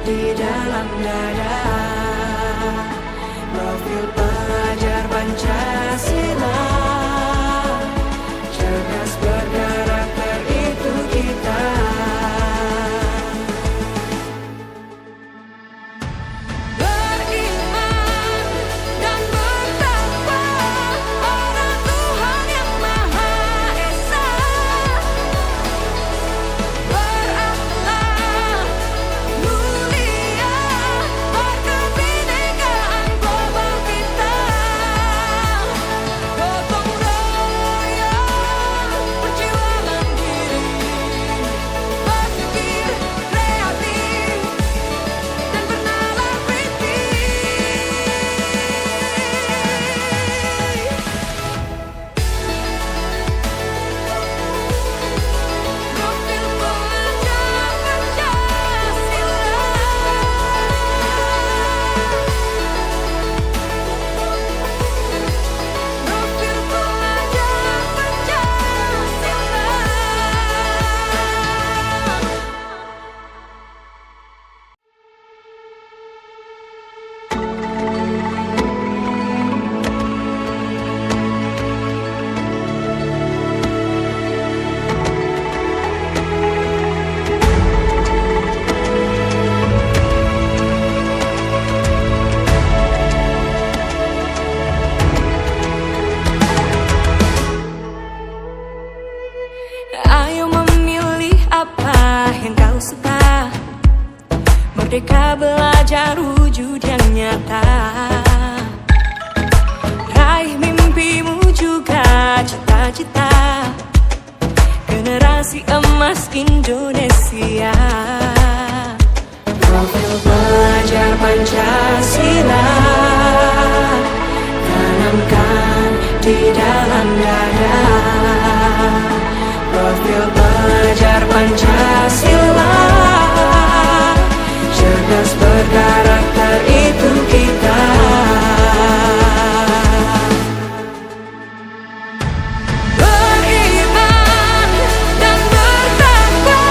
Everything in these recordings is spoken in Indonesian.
di dalam dada. Profil pelajar Pancasila, cerdas berkarakter itu kita. Beriman dan bertakwa pada Tuhan yang Maha Esa. Berakhlak mulia, berkebinekaan global kita. Gotong royong, berjiwa mandiri, berpikir kreatif dan bernalar kritis. Profil pelajar Pancasila. Profil pelajar Pancasila. Ayo memilih apa yang kau suka. Merdeka belajar wujud yang nyata. Raih mimpimu juga cita-cita. Generasi emas Indonesia. Profil pelajar Pancasila, tanamkan di dalam dada. Profil pelajar Pancasila, cerdas berkarakter itu kita. Beriman dan bertakwa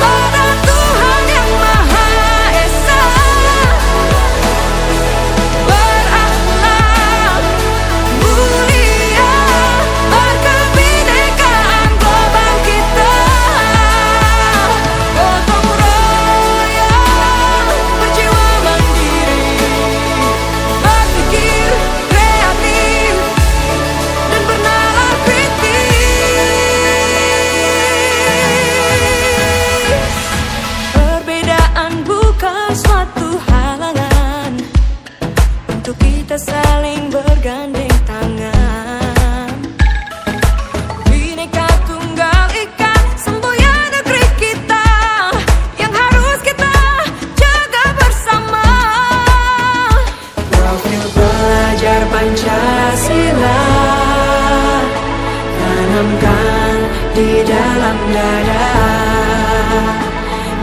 pada Tuhan yang Maha Esa. Berakhlak mulia, berkebinekaan global kita. Gotong royong, berjiwa mandiri, berpikir kreatif dan bernalar kritis. Perbedaan bukan suatu halangan untuk kita saling bergandeng tangan. Bhinneka Tunggal Ika, semboyan negeri kita yang harus kita jaga bersama. Profil pelajar Pancasila, tanamkan di dalam dada.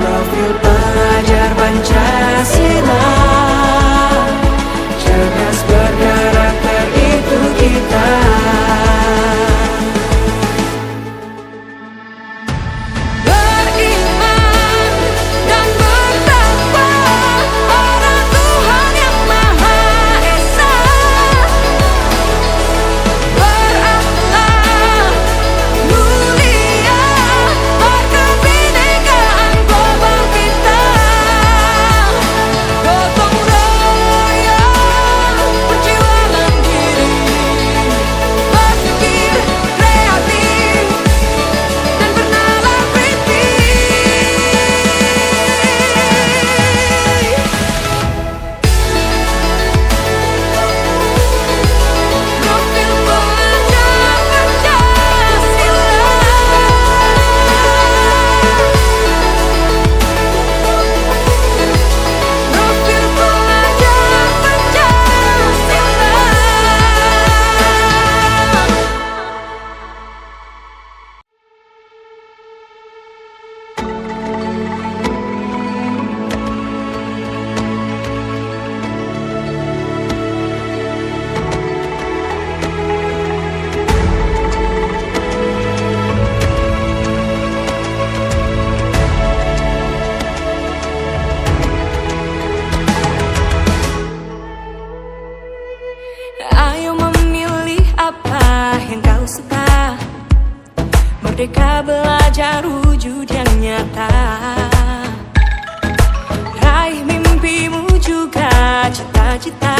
Profil pelajar Pancasila, cerdas berkarakter itu kita. Beriman dan bertakwa pada Tuhan yang Maha Esa. Berakhlak mulia, berkebinekaan global kita. belajar wujud yang nyata. Raih mimpimu juga cita-cita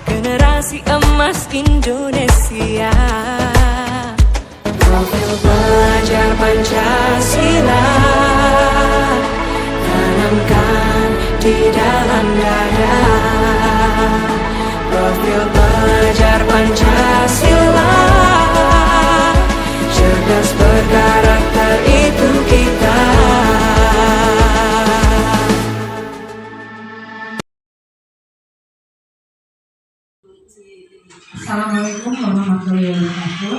generasi emas Indonesia. Profil pelajar Pancasila tanamkan di dalam dada. Profil pelajar Pancasila, cerdas berkarakter itu kita. Assalamualaikum warahmatullahi wabarakatuh.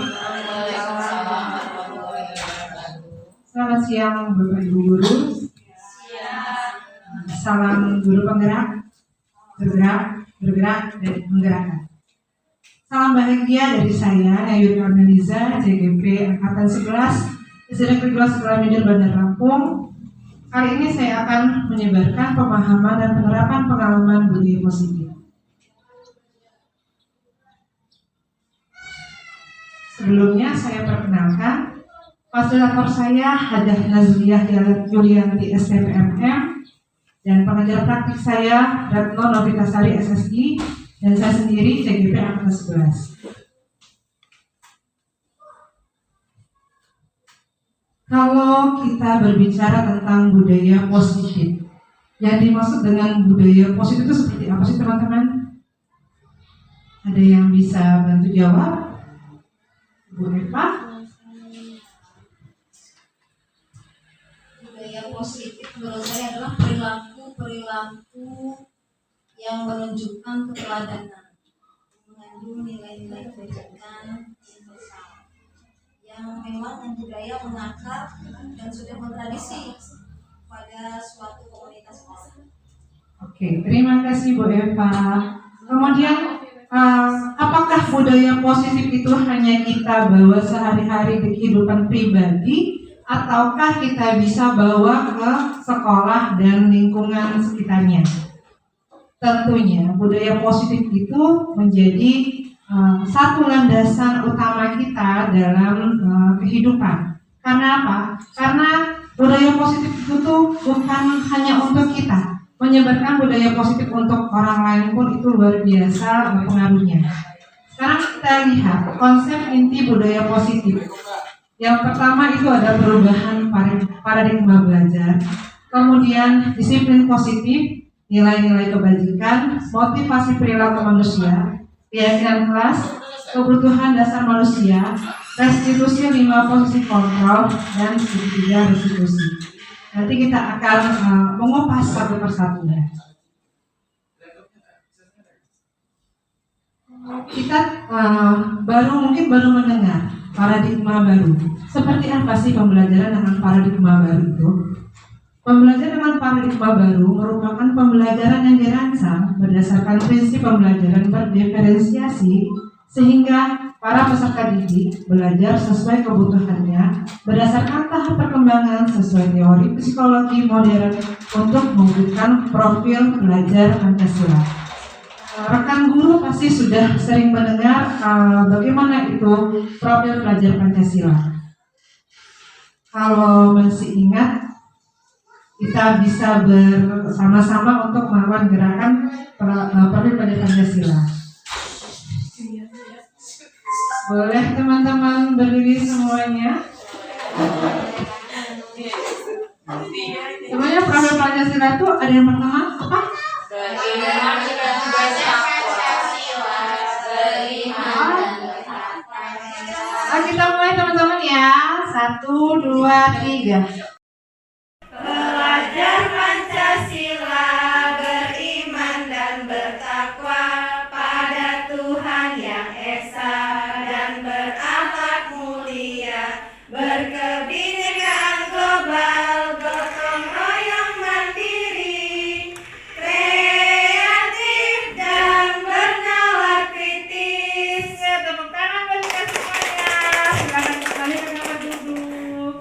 Selamat siang Bapak Ibu Guru. Salam guru penggerak, bergerak dan menggerakkan. Salam bahagia dari saya, Nayuri Arnaliza, JGP Angkatan 11, SD Negeri 2 Sekolah Midir Bandar Lampung. Kali ini saya akan menyebarkan pemahaman dan penerapan pengalaman budaya positif. Sebelumnya saya perkenalkan, fasilitator saya Hadah Nazriyah Yulianti STPMM, dan pengajar praktik saya Retno Novitasari SSI, dan saya sendiri CGP Angkatan 11. Kalau kita berbicara tentang budaya positif, yang dimaksud dengan budaya positif itu seperti apa sih teman-teman? Ada yang bisa bantu jawab? Bu Eva? Budaya positif menurut saya adalah perilaku yang menunjukkan keteladanan, mengandung nilai-nilai kebaikan universal, yang memang budaya mengakar dan sudah bertradisi pada suatu komunitas besar. Oke, terima kasih Bu Eva. Kemudian apakah budaya positif itu hanya kita bawa sehari-hari di kehidupan pribadi, ataukah kita bisa bawa ke sekolah dan lingkungan sekitarnya? Tentunya budaya positif itu menjadi satu landasan utama kita dalam kehidupan. Karena apa? Karena budaya positif itu tuh bukan hanya untuk kita. Menyebarkan budaya positif untuk orang lain pun itu luar biasa pengaruhnya. Sekarang kita lihat konsep inti budaya positif. Yang pertama itu ada perubahan paradigma belajar, kemudian disiplin positif, nilai-nilai kebajikan, motivasi perilaku manusia, keyakinan kelas, kebutuhan dasar manusia, restitusi 5 posisi kontrol, dan segitiga restitusi. Nanti kita akan mengupas satu persatu. Kita mungkin baru mendengar paradigma baru. Seperti apa sih pembelajaran dengan paradigma baru itu? Pembelajaran dengan paradigma baru merupakan pembelajaran yang dirancang berdasarkan prinsip pembelajaran berdiferensiasi, sehingga para peserta didik belajar sesuai kebutuhannya berdasarkan tahap perkembangan sesuai teori psikologi modern untuk mewujudkan profil belajar Pancasila. Rekan guru pasti sudah sering mendengar bagaimana itu profil belajar Pancasila. Kalau masih ingat, kita bisa bersama-sama untuk melakukan gerakan profil belajar Pancasila. Boleh teman-teman berdiri semuanya? Semuanya profil Pancasila itu ada yang pertama apa? Beriman dan Pancasila, beriman dan bertakwa. Kita mulai teman-teman ya. 1, 2, 3. Belajar Pancasila, beriman dan bertakwa pada Tuhan yang esa dan berakhlak mulia, berkebinekaan global, gotong royong mandiri, kreatif dan bernalar kritis. Tepuk tangan buat kita semuanya. Silakan kembali ke tempat duduk.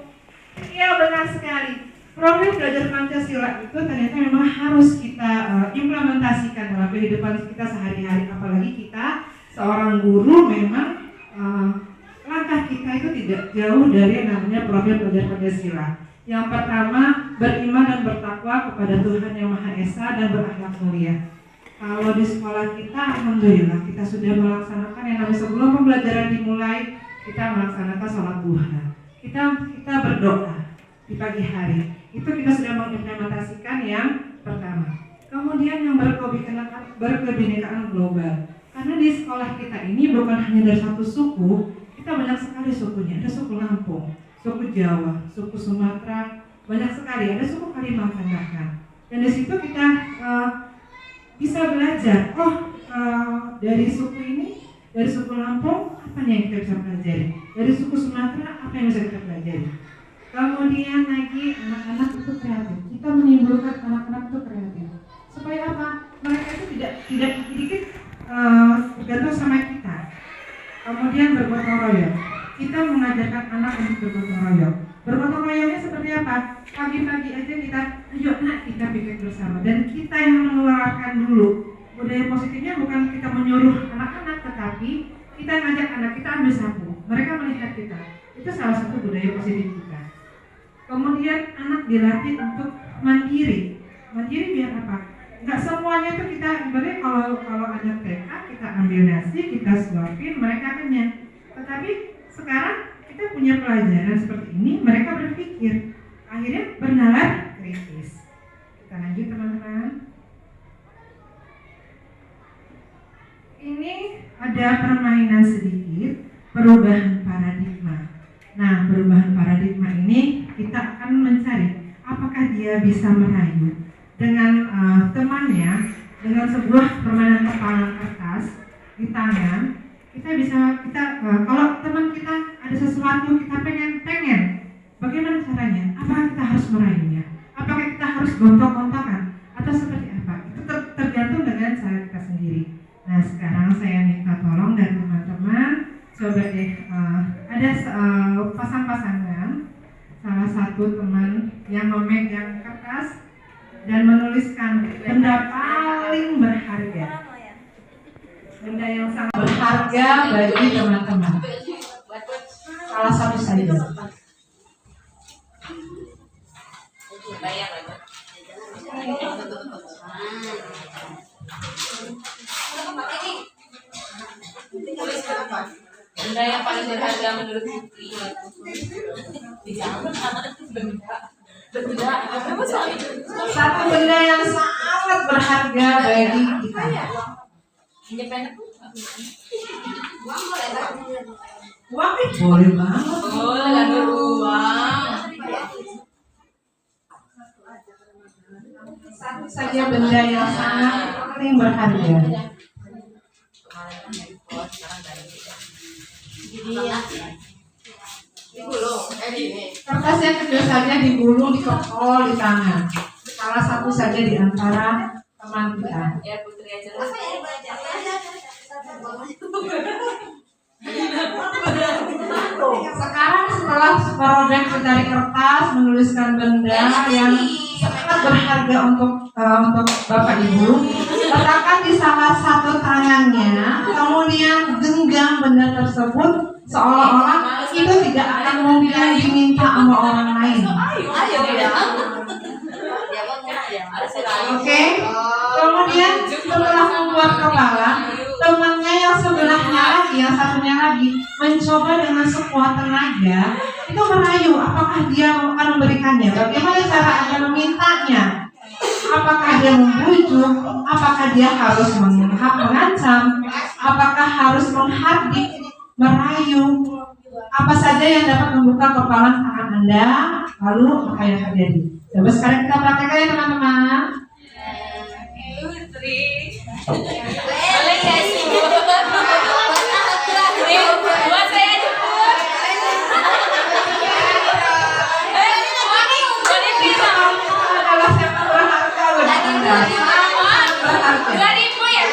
Ya, benar sekali. Profil belajar Pancasila itu ternyata memang harus kita implementasikan dalam kehidupan kita sehari-hari. Apalagi kita seorang guru, memang langkah kita itu tidak jauh dari namanya profil pelajar Pancasila. Yang pertama, beriman dan bertakwa kepada Tuhan Yang Maha Esa dan berakhlak mulia. Kalau di sekolah kita, alhamdulillah kita sudah melaksanakan yang namanya sebelum pembelajaran dimulai, kita melaksanakan sholat duha. Kita berdoa di pagi hari. Itu kita sudah mengimplementasikan yang pertama. Kemudian yang berkebinekaan global. Karena di sekolah kita ini bukan hanya dari satu suku, kita banyak sekali sukunya. Ada suku Lampung, suku Jawa, suku Sumatera, banyak sekali. Ada suku Kalimantan bahkan. Dan di situ kita bisa belajar. Dari suku ini, dari suku Lampung, apa yang kita bisa pelajari? Dari suku Sumatera, apa yang bisa kita pelajari? Kemudian lagi anak-anak itu kreatif. Kita menimbulkan anak-anak itu kreatif. Supaya apa? Mereka itu tidak sedikit bergantung sama kita. Kemudian bergotong royong. Kita mengajarkan anak untuk bergotong royong. Bergotong royongnya seperti apa? Pagi-pagi aja kita, ayo nak kita bikin bersama. Dan kita yang menularkan dulu. Budaya positifnya bukan kita menyuruh anak-anak, tetapi kita ngajak anak kita ambil sapu. Mereka melihat kita. Itu salah satu budaya positif kita. Kemudian anak dilatih untuk mandiri. Mandiri biar apa? Nggak semuanya itu kita, ibaratnya kalau anak TK kita ambil nasi, kita suapin, mereka kenyang. Tetapi sekarang kita punya pelajaran seperti ini, mereka berpikir, akhirnya bernalar kritis. Kita lanjut teman-teman. Ini ada permainan sedikit, perubahan paradigma. Nah, perubahan paradigma ini kita akan mencari apakah dia bisa merayu dengan temannya, dengan sebuah permainan kepalan kertas di tangan. Kalau teman kita ada sesuatu kita pengen, bagaimana caranya? Apakah kita harus merayunya? Apakah kita harus gontok-gontokan? Atau seperti apa? Itu tergantung dengan cara kita sendiri. Nah, sekarang saya minta tolong dari teman-teman, coba deh ada pasang-pasangan. Salah satu teman yang memegang kertas dan menuliskan benda paling berharga, benda yang sangat berharga bagi teman-teman. Salah satu saja. Benda yang paling berharga menurut Putri. Satu benda yang sangat berharga bagi kita. Independen. Uang boleh banget. Oh, lalu uang. Satu saja benda yang sangat paling berharga. Kertas yang kecil saja digulung, dikepol di tangan. Salah satu saja di antara teman kita. Ya Putri aja. Sekarang setelah project mencari kertas, menuliskan benda yang sangat berharga untuk Bapak Ibu, letakkan di salah satu tangannya, kemudian genggam benda tersebut seolah-olah itu tidak akan mungkin diminta sama orang lain. Oke? Kemudian setelah membuat kepala, temannya yang sebelahnya lagi, yang satunya lagi, mencoba dengan sekuat tenaga itu merayu apakah dia akan memberikannya, bagaimana cara akan memintanya, apakah dia membujuk, apakah dia harus mengancam, apakah harus menghardik, merayu, apa saja yang dapat membuka kepalan tangan Anda, lalu apa yang terjadi. Coba sekarang kita praktekkan ya teman-teman. Putri. Boleh nggak sih? Buat saya jemput. Boleh bilang. Adalah siapa berharga bagi Anda. Berharga. 2.000 ya?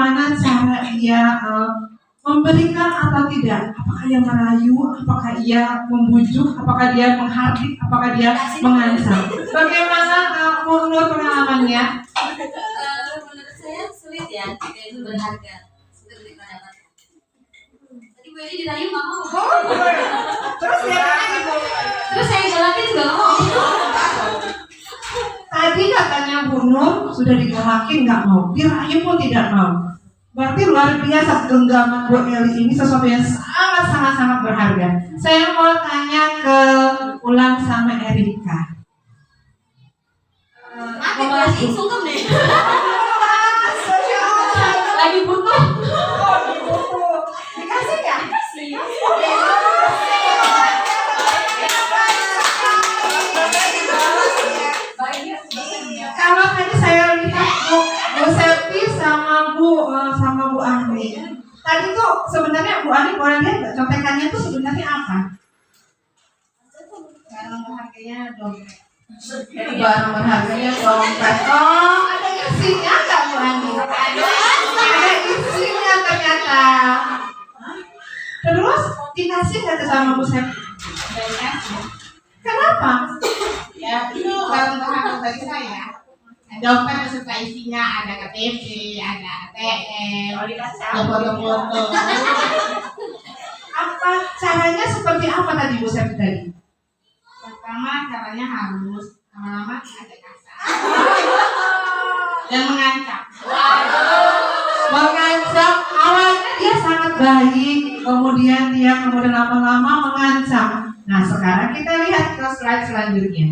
bagaimana cara dia memberikan atau tidak. Apakah dia merayu, apakah dia membujuk, apakah dia menghardik, apakah dia mengancam. Bagaimana menurut pengalamannya? Menurut saya sulit ya, tidak itu berharga. Sulit didapatkan. Tadi Bu Edi dirayu nggak mau. Terus dia tanya gitu. Terus saya galakin juga nggak mau. Tadi katanya Bu Nur sudah digalakin nggak mau, dirayu pun tidak mau. Berarti luar biasa genggaman Bu Eli ini sesuatu yang sangat berharga. Saya mau tanya ke Ulan sama Erika. Mati masih sungkem deh. Lagi butuh. Dikasih ya? Kalau tadi saya lihat Bu Septi sama Bu Ani. Tadi tuh sebenarnya Bu Ani boleh lihat nggak contekannya tuh sebenarnya apa? Barang berharganya dompet. Barang berharganya dompet. Oh, ada isinya nggak Bu Ani? Ada isinya ternyata. Terus dikasih nggak tuh sama Bu Septi? Kenapa? Ya, itu barang berharga bagi saya. Dompet beserta isinya ada KTP, ada ATM, ada foto-foto. Apa caranya seperti apa tadi Bu Septi tadi? Pertama caranya halus, lama-lama ada kasar. Dan mengancam. Mengancam, awalnya dia sangat baik, kemudian lama-lama mengancam. Nah, sekarang kita lihat ke slide selanjutnya.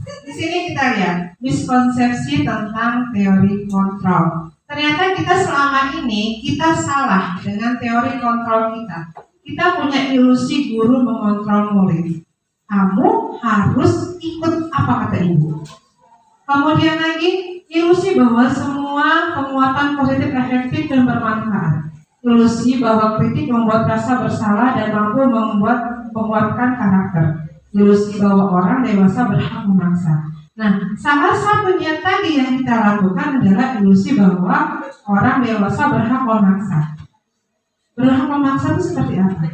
Di sini kita lihat miskonsepsi tentang teori kontrol. Ternyata kita selama ini kita salah dengan teori kontrol kita. Kita punya ilusi guru mengontrol murid. Kamu harus ikut apa kata ibu. Kemudian lagi ilusi bahwa semua penguatan positif efektif dan bermanfaat. Ilusi bahwa kritik membuat rasa bersalah dan mampu menguatkan karakter. Ilusi bahwa orang dewasa berhak memaksa. Nah, salah satunya tadi yang kita lakukan adalah ilusi bahwa orang dewasa berhak memaksa. Berhak memaksa itu seperti apa?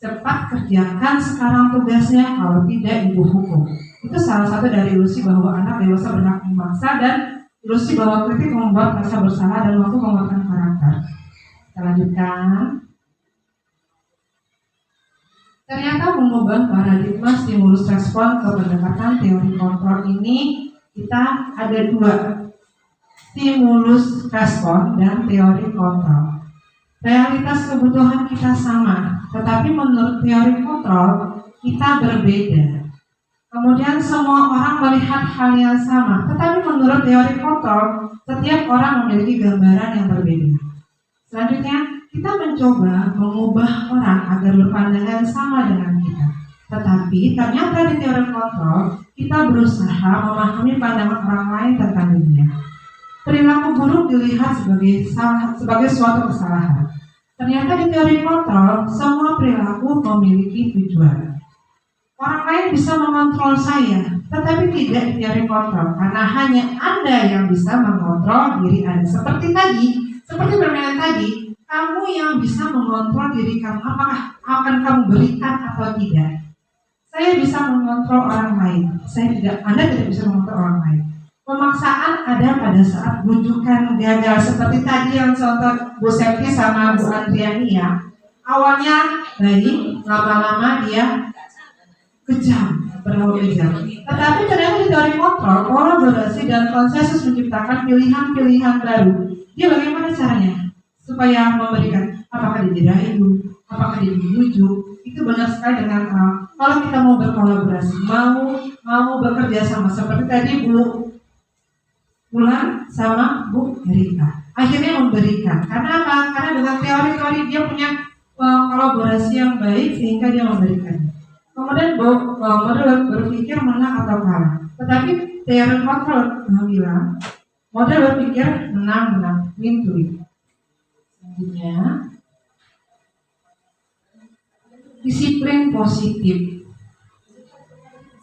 Cepat kerjakan sekarang tugasnya, kalau tidak ibu hukum. Itu salah satu dari ilusi bahwa anak dewasa berhak memaksa dan ilusi bahwa kritik membuat rasa bersalah dan mampu menguatkan karakter. Kita lanjutkan. Ternyata mengubah paradigma stimulus respon ke pendekatan teori kontrol ini kita ada dua, stimulus respon dan teori kontrol. Realitas kebutuhan kita sama, tetapi menurut teori kontrol kita berbeda. Kemudian semua orang melihat hal yang sama, tetapi menurut teori kontrol setiap orang memiliki gambaran yang berbeda. Selanjutnya kita mencoba mengubah orang agar berpandangan sama dengan kita. Tetapi ternyata di teori kontrol kita berusaha memahami pandangan orang lain tentang dunia. Perilaku buruk dilihat sebagai suatu kesalahan. Ternyata di teori kontrol semua perilaku memiliki tujuan. Orang lain bisa mengontrol saya, tetapi tidak di teori kontrol, karena hanya Anda yang bisa mengontrol diri Anda. Seperti permainan tadi, kamu yang bisa mengontrol diri kamu, apakah akan kamu berikan atau tidak. Saya bisa mengontrol orang lain, Anda tidak bisa mengontrol orang lain. Pemaksaan ada pada saat bujukan gagal, seperti tadi yang contoh Bu Septi sama Bu Andriani ya. Awalnya baik, lama-lama dia kejam, terlalu kejam. Tetapi ternyata di teori kontrol, kolaborasi dan konsensus menciptakan pilihan-pilihan baru. Dia bagaimana caranya? Supaya memberikan, apakah dia dirayu, apakah dia dibujuk, itu banyak sekali dengan kalau kita mau berkolaborasi, mau bekerja sama seperti tadi Bu Ulan sama Bu Erika, akhirnya memberikan. Karena apa? Karena dengan teori-teori dia punya kolaborasi yang baik sehingga dia memberikan. Kemudian model berpikir menang atau kalah. Tetapi teori kontrol bilang model berpikir menang, win to win. Selanjutnya, disiplin positif.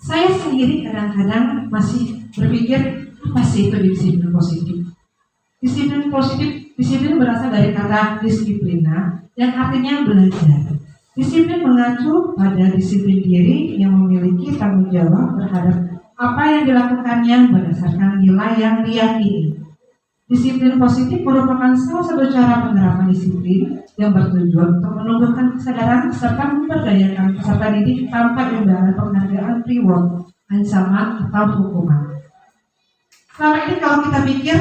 Saya sendiri kadang-kadang masih berpikir Apa sih itu disiplin positif? Disiplin berasal dari kata disiplina yang artinya belajar. Disiplin mengacu pada disiplin diri yang memiliki tanggung jawab terhadap apa yang dilakukannya berdasarkan nilai yang diyakini. Disiplin positif merupakan salah satu cara penerapan disiplin yang bertujuan untuk menumbuhkan kesadaran serta memberdayakan peserta didik tanpa imbalan penghargaan, reward, ancaman, atau hukuman. Selama ini kalau kita pikir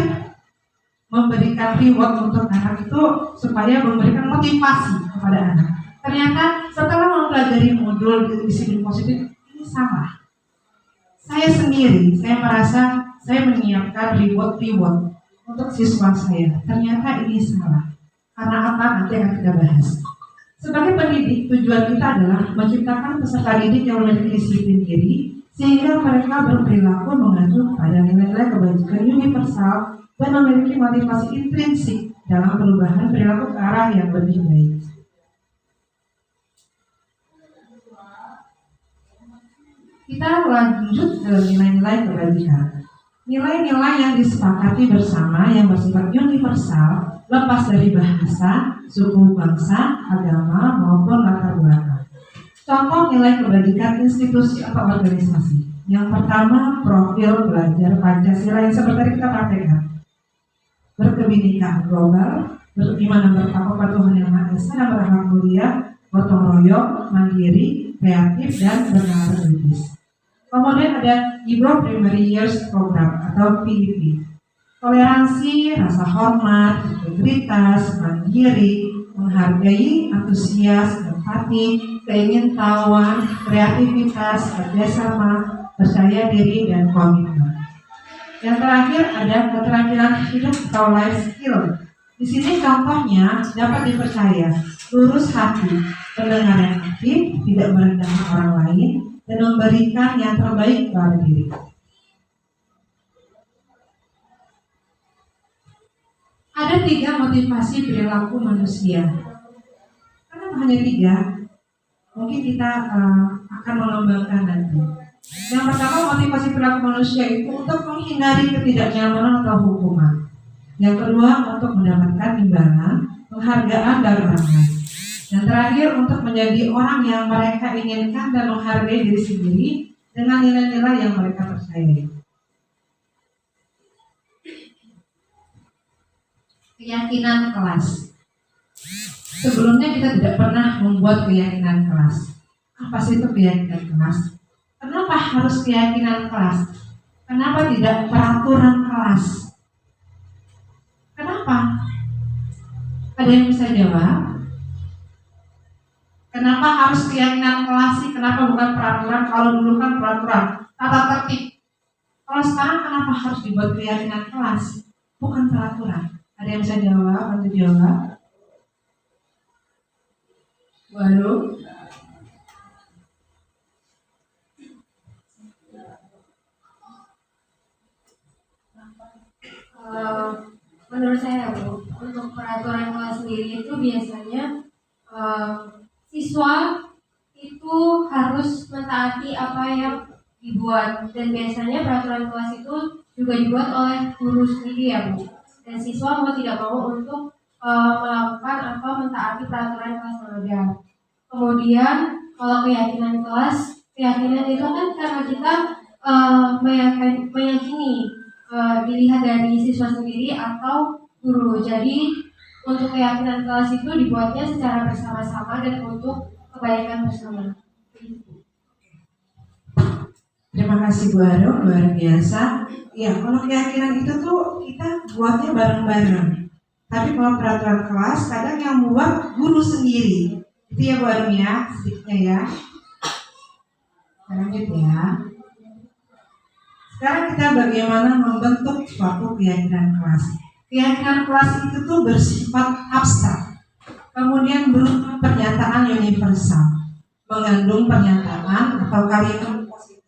memberikan reward untuk anak itu supaya memberikan motivasi kepada anak. Ternyata setelah mempelajari modul disiplin positif ini salah. Saya sendiri, saya merasa saya menyiapkan reward untuk siswa saya. Ternyata ini salah. Karena apa? Nanti akan kita bahas. Sebagai pendidik, tujuan kita adalah menciptakan peserta didik yang memiliki disiplin diri sehingga mereka berperilaku mengacu pada nilai-nilai kebajikan universal dan memiliki motivasi intrinsik dalam perubahan perilaku ke arah yang lebih baik. Kita lanjut ke nilai-nilai kebajikan. Nilai-nilai yang disepakati bersama yang bersifat universal, lepas dari bahasa, suku, bangsa, agama, maupun latar belakang. Contoh nilai kebajikan institusi atau organisasi. Yang pertama, profil belajar Pancasila yang seperti tadi kita praktekkan. Berkebinekaan global, beriman dan bertakwa pada Tuhan Yang Maha Esa dan berakhlak mulia, gotong royong, mandiri, kreatif, dan bernalar kritis. Kemudian ada Igro Primary Years Program atau PIP. Toleransi, rasa hormat, integritas, mandiri, menghargai, antusias, empati, keingintahuan, kreativitas, kerjasama, percaya diri, dan komitmen. Yang terakhir ada keterampilan hidup atau life skill. Di sini contohnya dapat dipercaya, lurus hati, pendengar yang aktif, tidak merendahkan orang lain, dan memberikan yang terbaik pada diri. Ada 3 motivasi perilaku manusia. Kenapa hanya 3? Mungkin kita akan mengembangkan nanti. Yang pertama, motivasi perilaku manusia itu untuk menghindari ketidaknyamanan atau hukuman. Yang kedua, untuk mendapatkan imbalan, penghargaan dari orang lain. Yang terakhir, untuk menjadi orang yang mereka inginkan dan menghargai diri sendiri dengan nilai-nilai yang mereka percayai. Keyakinan kelas. Sebelumnya kita tidak pernah membuat keyakinan kelas. Apa sih itu keyakinan kelas? Kenapa harus keyakinan kelas? Kenapa tidak peraturan kelas? Kenapa? Ada yang bisa jawab? Kenapa harus keyakinan kelas sih? Kenapa bukan peraturan? Kalau dulu kan peraturan, tata tertib. Kalau sekarang kenapa harus dibuat keyakinan kelas? Bukan peraturan. Ada yang bisa jawab? Bantu jawab. Baru. Menurut saya Bu, untuk peraturan kelas sendiri itu biasanya siswa itu harus mentaati apa yang dibuat, dan biasanya peraturan kelas itu juga dibuat oleh guru sendiri ya Bu, dan siswa mau tidak mau untuk melakukan atau mentaati peraturan kelas yang ada. Kemudian kalau keyakinan kelas, keyakinan itu kan karena kita meyakini dilihat dari siswa sendiri atau guru. Jadi untuk keyakinan kelas itu dibuatnya secara bersama-sama dan untuk kebaikan bersama. Terima kasih Bu Aro, luar biasa. Ya, kalau keyakinan itu tuh kita buatnya bareng-bareng. Tapi kalau peraturan kelas kadang yang buat guru sendiri. Itu ya Bu Aro ya, sedikitnya ya. Lanjut ya. Sekarang kita bagaimana membentuk suatu keyakinan kelas. Keyakinan kelas itu tuh bersifat abstrak, kemudian berupa pernyataan universal, mengandung pernyataan atau kalimat positif.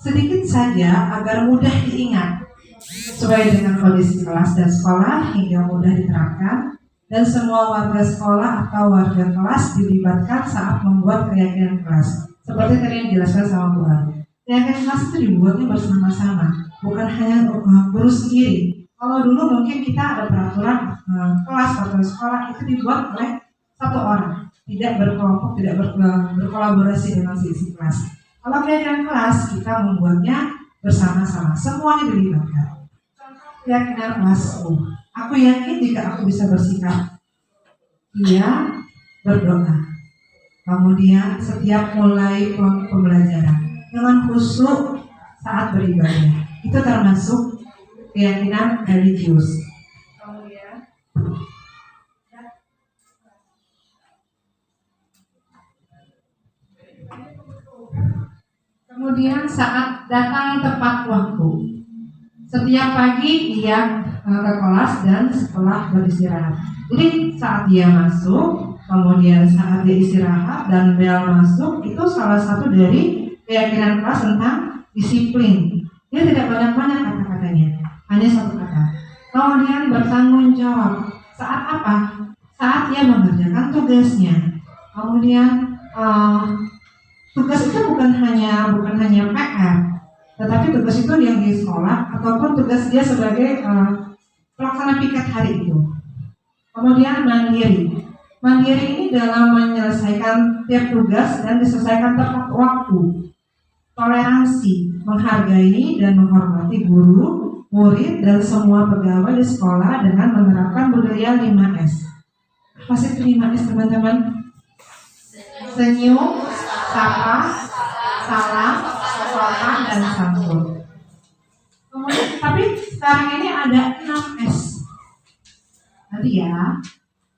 Sedikit saja agar mudah diingat, sesuai dengan kondisi kelas dan sekolah hingga mudah diterapkan, dan semua warga sekolah atau warga kelas dilibatkan saat membuat keyakinan kelas. Seperti tadi yang dijelaskan sama Bu Aro. kegiatan kelas itu dibuatnya bersama-sama, bukan hanya guru sendiri. Kalau dulu mungkin kita ada peraturan kelas atau sekolah itu dibuat oleh satu orang, tidak berkelompok, tidak berkolaborasi dengan sisi kelas. Kalau kegiatan kelas kita membuatnya bersama-sama, semuanya dilibatkan. Keyakinan kelas, aku yakin jika aku bisa bersikap iya, berdoa. Kemudian setiap mulai pembelajaran dengan khusyuk saat beribadah, itu termasuk keyakinan religius. Kemudian saat datang tepat waktu. Setiap pagi dia ke kelas dan setelah beristirahat. Jadi saat dia masuk, kemudian saat dia istirahat dan bel masuk, itu salah satu dari keyakinan kelas tentang disiplin. Dia tidak banyak-banyak kata-katanya, hanya satu kata. Kemudian bertanggung jawab. Saat apa? Saat dia mengerjakan tugasnya. Kemudian tugas itu bukan hanya PR, tetapi tugas itu yang di sekolah ataupun tugas dia sebagai pelaksana piket hari itu. Kemudian mandiri. Mandiri ini dalam menyelesaikan tiap tugas dan diselesaikan tepat waktu. Toleransi, menghargai dan menghormati guru, murid, dan semua pegawai di sekolah dengan menerapkan budaya 5S. Apa sih 5S teman-teman? Senyum, sapa, salam, sopan, dan santun. Kemudian, tapi sekarang ini ada 6S. Nanti ya,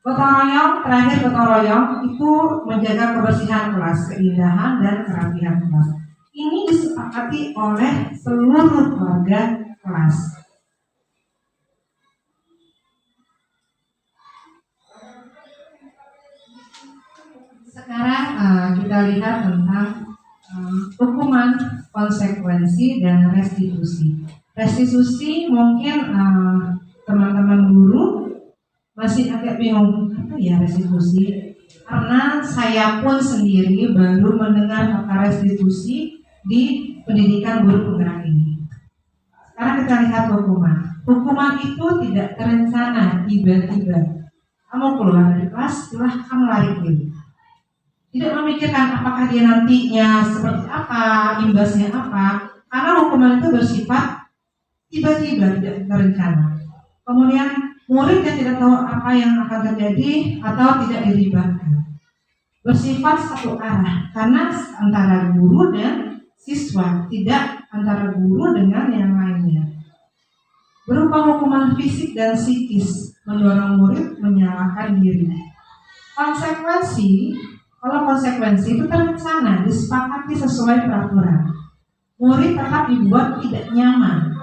gotong royong, terakhir gotong royong itu menjaga kebersihan kelas, keindahan dan kerapihan kelas. Ini disepakati oleh seluruh keluarga kelas. Sekarang kita lihat tentang hukuman, konsekuensi, dan restitusi. Restitusi mungkin teman-teman guru masih agak bingung apa ya restitusi, karena saya pun sendiri baru mendengar kata restitusi di pendidikan guru penggerak ini. Sekarang kita lihat hukuman. Hukuman itu tidak terencana, tiba-tiba kamu keluar dari kelas, silahkan lari dulu. Tidak memikirkan apakah dia nantinya seperti apa, imbasnya apa, karena hukuman itu bersifat tiba-tiba, tidak terencana. Kemudian murid yang tidak tahu apa yang akan terjadi atau tidak dilibatkan, bersifat satu arah karena antara guru dan siswa, tidak antara guru dengan yang lainnya. Berupa hukuman fisik dan psikis, mendorong murid menyalahkan diri. Konsekuensi, kalau konsekuensi itu terencana, disepakati sesuai peraturan. Murid tetap dibuat tidak nyaman.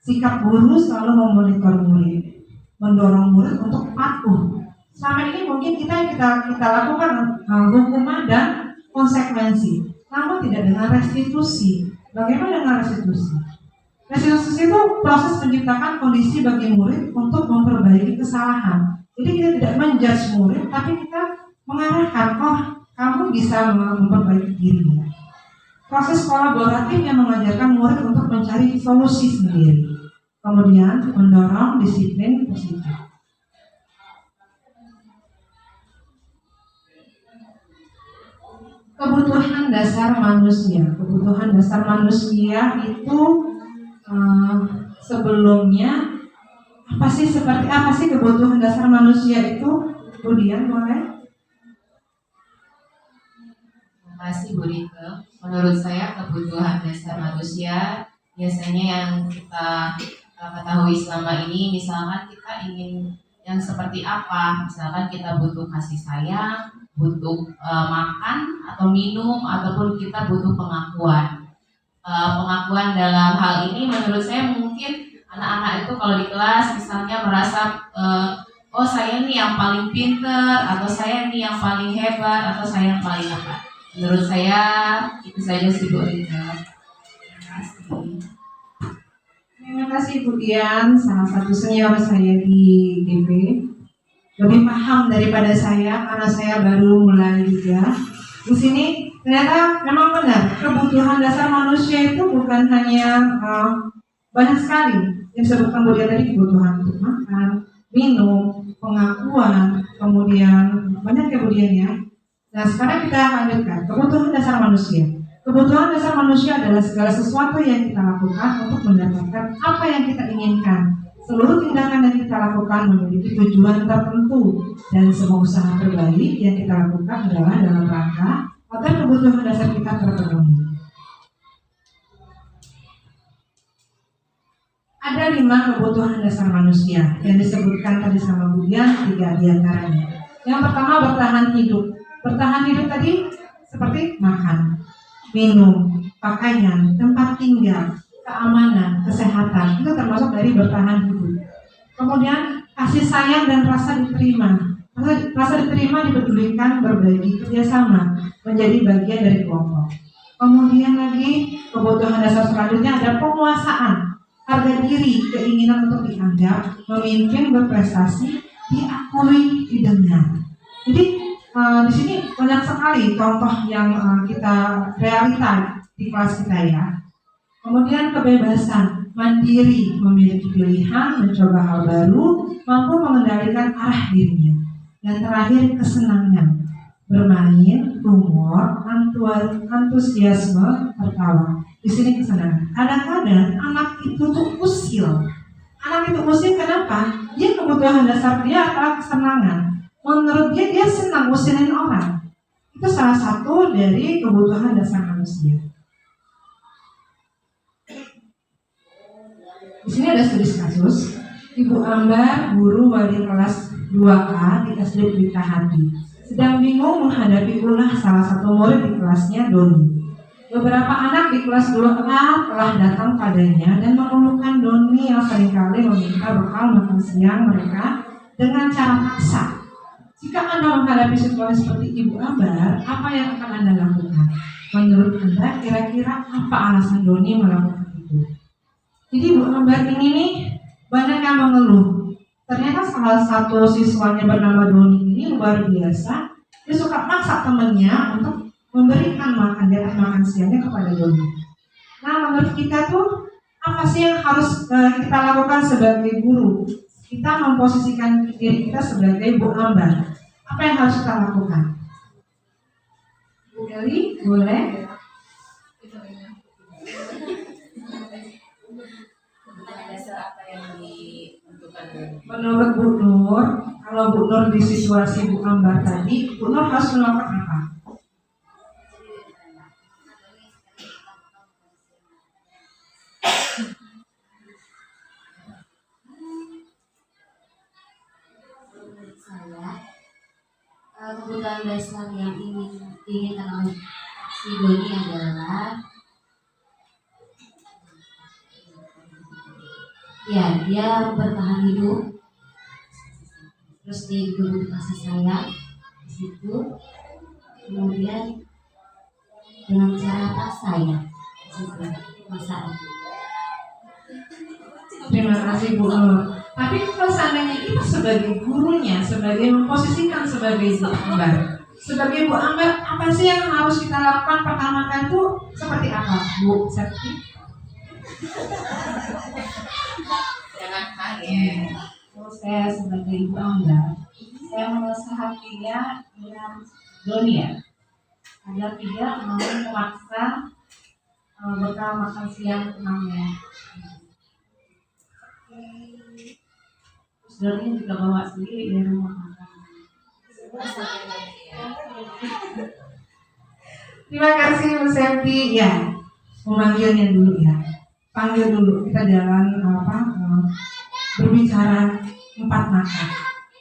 Sikap guru selalu memonitor murid, mendorong murid untuk patuh. Selama ini mungkin kita lakukan hukuman dan konsekuensi, namun tidak dengan restitusi. Bagaimana dengan restitusi? Restitusi itu proses menciptakan kondisi bagi murid untuk memperbaiki kesalahan. Jadi kita tidak menjudge murid, tapi kita mengarahkan, kamu bisa memperbaiki dirinya. Proses kolaboratif yang mengajarkan murid untuk mencari solusi sendiri. Kemudian mendorong disiplin positif. Kebutuhan dasar manusia. Kebutuhan dasar manusia itu sebelumnya seperti apa sih kebutuhan dasar manusia itu? Kemudian boleh? Terima kasih Bu Rike. Menurut saya kebutuhan dasar manusia biasanya yang kita ketahui selama ini, misalkan kita ingin yang seperti apa, misalkan kita butuh kasih sayang, butuh makan atau minum, ataupun kita butuh pengakuan. Pengakuan dalam hal ini menurut saya mungkin anak-anak itu kalau di kelas misalnya merasa oh saya ini yang paling pinter, atau saya ini yang paling hebat, atau saya yang paling apa. Menurut saya itu saja sih Bu Rika. Terima kasih Bu Dian, salah satu senior saya di DP. Lebih paham daripada saya karena saya baru mulai juga. Di sini Ternyata memang benar, kebutuhan dasar manusia itu bukan hanya banyak sekali yang disebutkan Bu Dia tadi, kebutuhan untuk makan, minum, pengakuan, kemudian banyak ya Bu Dia ya. Nah sekarang kita lanjutkan kebutuhan dasar manusia. Kebutuhan dasar manusia adalah segala sesuatu yang kita lakukan untuk mendapatkan apa yang kita inginkan. Seluruh tindakan yang kita lakukan memiliki tujuan tertentu, dan semua usaha terbaik yang kita lakukan adalah dalam rangka agar kebutuhan dasar kita terpenuhi. Ada 5 kebutuhan dasar manusia yang disebutkan tadi sama Bu Dian, 3 diantaranya. Yang pertama bertahan hidup. Bertahan hidup tadi seperti makan, minum, pakaian, tempat tinggal, keamanan, kesehatan, itu termasuk dari bertahan hidup. Kemudian kasih sayang dan rasa diterima. Rasa diterima dipedulikan, berbagi, kerjasama, menjadi bagian dari kelompok. Kemudian lagi kebutuhan dasar selanjutnya ada penguasaan, harga diri, keinginan untuk dianggap, memimpin, berprestasi, diakui, didengar. Jadi di sini banyak sekali contoh yang kita realita di kelas kita ya. Kemudian kebebasan, mandiri, memiliki pilihan, mencoba hal baru, mampu mengendalikan arah dirinya. Dan terakhir kesenangan, bermain, humor, antusiasme, tertawa. Di sini kesenangan. Kadang-kadang anak itu tuh usil. Anak itu usil kenapa? Dia kebutuhan dasar dia adalah kesenangan. Menurut dia senang usilin orang. Itu salah satu dari kebutuhan dasar manusia. Di sini ada studi kasus Ibu Ambar, guru wali kelas 2A di SD Pelita Hadi, sedang bingung menghadapi ulah salah satu murid di kelasnya, Doni. Beberapa anak di kelas 2A telah datang padanya dan mengeluhkan Doni yang seringkali meminta bekal makan siang mereka dengan cara paksa. Jika Anda menghadapi situasi seperti Ibu Ambar, apa yang akan Anda lakukan? Menurut Anda, kira-kira apa alasan Doni melakukan itu? Jadi Bu Ambar ini nih banyak yang mengeluh. Ternyata salah satu siswanya bernama Doni ini luar biasa. Dia suka maksa temannya untuk memberikan makan, jatah makan siangnya kepada Doni. Nah menurut kita tuh apa sih yang harus kita lakukan sebagai guru? Kita memposisikan diri kita sebagai Bu Ambar. Apa yang harus kita lakukan? Bu Deli, boleh? Dasar apa yang ditentukan? Menurut Bu Nur, kalau Bu Nur di situasi Bu Ambar tadi, Bu Nur harus melakukan apa? Saya kebutuhan dasar yang diinginkan oleh si Doni adalah ya dia bertahan hidup, terus dia juga butuh kasih sayang di situ, kemudian dengan cara paksa ya di situ masalah. Terima kasih Bu Nur. Tapi kalau seandainya kita sebagai gurunya, sebagai memposisikan sebagai Bu Ambar, sebagai Bu Ambar, apa sih yang harus kita lakukan pertama kali itu seperti apa, Bu Septi? Jangan kaget. Kalau saya sebagai Ibu Ambar, saya menasihatinya dengan Doni ya, agar tidak mau memaksa bekal makan siang temannya. Terus Doni juga bawa sendiri dari rumah makan. Terima kasih Bu Septi. Ya, memanggilnya dulu ya. Panggil dulu, kita jalan berbicara 4 mata.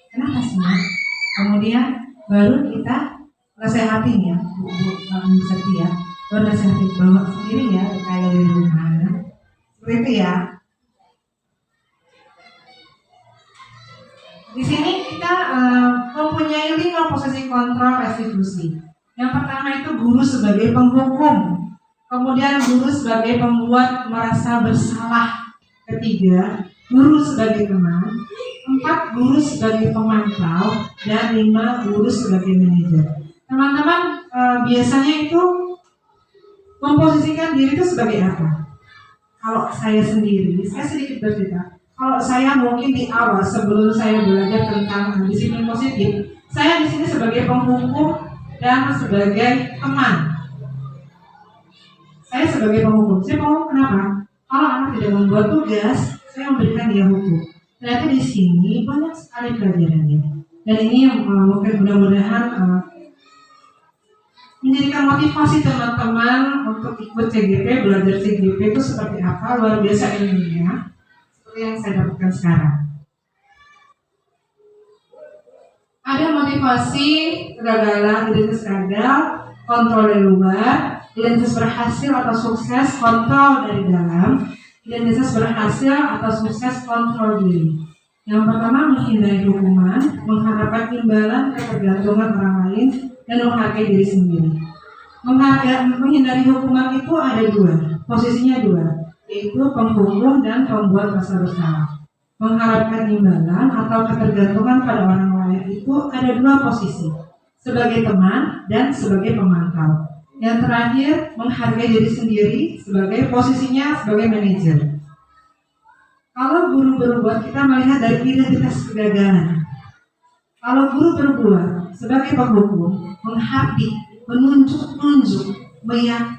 Kenapa sih Mas? Kemudian baru kita nasehatin ya, Bu Septi ya. Baru nasehatin bawa sendiri ya, kayak di rumah. Seperti itu ya. Di sini kita mempunyai 5 posisi kontrol restitusi. Yang pertama itu guru sebagai penghukum. Kemudian guru sebagai pembuat merasa bersalah. Ketiga, guru sebagai teman. 4, guru sebagai pemantau. Dan 5, guru sebagai manajer. Teman-teman biasanya itu memposisikan diri itu sebagai apa? Kalau saya sendiri, saya sedikit bercerita. Kalau saya mungkin di awal sebelum saya belajar tentang disiplin positif, saya di sini sebagai penghukum dan sebagai teman. Saya sebagai penghukum. Saya penghukum kenapa? Kalau anak tidak membuat tugas, saya memberikan dia hukum. Ternyata di sini banyak sekali pelajarannya. Dan ini mungkin mudah-mudahan menjadikan motivasi teman-teman untuk ikut CGP, belajar CGP itu seperti apa, luar biasa ilmunya, seperti yang saya dapatkan sekarang. Ada motivasi kegagalan, identitas gagal, kontrol dari luar, identitas berhasil atau sukses, kontrol dari dalam, identitas berhasil atau sukses, kontrol diri. Yang pertama, menghindari hukuman, mengharapkan imbalan ketergantungan orang lain, dan menghargai diri sendiri. Menghindari hukuman itu ada dua, posisinya dua, yaitu penghukum dan pembuat rasa bersalah. Mengharapkan imbalan atau ketergantungan pada orang lain itu ada dua posisi, sebagai teman dan sebagai pemantau. Yang terakhir, menghargai diri sendiri sebagai posisinya sebagai manajer. Kalau guru berbuat, kita melihat dari identitas kegagalan. Kalau guru berbuat sebagai penghukum, menghardik, menunjuk-nunjuk,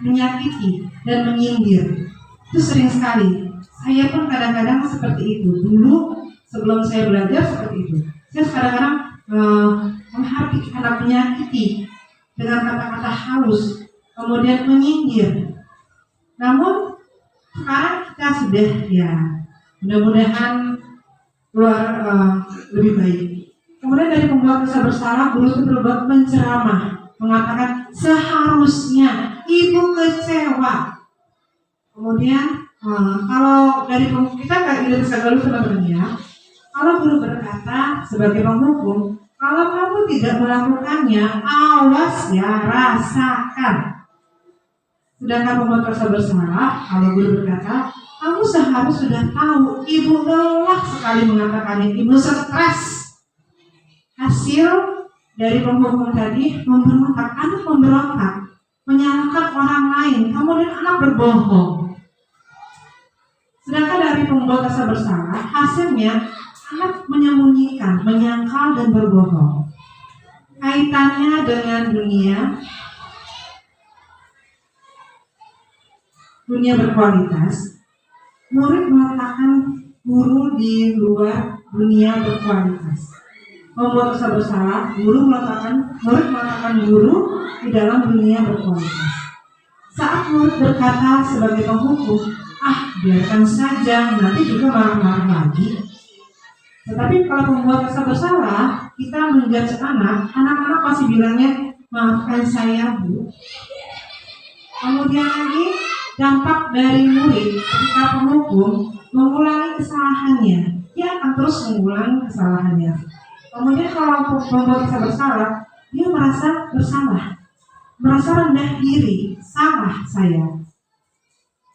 menyakiti, dan menyindir, itu sering sekali. Saya pun kadang-kadang seperti itu. Dulu sebelum saya belajar seperti itu. Saya kadang-kadang menghardik, anak menyakiti dengan kata-kata halus, kemudian menyindir. Namun sekarang kita sudah mudah-mudahan lebih baik. Kemudian dari pembuat rasa bersalah, guru itu berbuat menceramah, mengatakan seharusnya ibu kecewa. Kemudian kalau dari kita nggak bisa dulu teman-teman ya. Kalau guru berkata sebagai penghukum, kalau kamu tidak melakukannya, awas ya, rasakan. Sedangkan pembuat rasa bersalah, kalau guru berkata, kamu seharusnya sudah tahu, ibu lelah sekali mengatakannya, ibu stres. Hasil dari penghukum tadi memberontak, anak memberontak, menyalahkan orang lain, kemudian anak berbohong. Sedangkan dari pembuat rasa bersalah, hasilnya anak menyembunyikan, menyangkal dan berbohong. Kaitannya dengan dunia berkualitas, murid meletakkan guru di luar dunia berkualitas. Membuat rasa bersalah, murid meletakkan guru di dalam dunia berkualitas. Saat murid berkata sebagai penghukum, biarkan saja, nanti juga marah-marah lagi. Tetapi kalau membuat rasa bersalah, kita menjudge anak-anak pasti bilangnya, maafkan saya bu. Kemudian lagi, dampak dari murid ketika penghukum mengulangi kesalahannya, dia akan terus mengulangi kesalahannya. Kemudian kalau membuat rasa bersalah, dia merasa bersalah, merasa rendah diri, salah saya.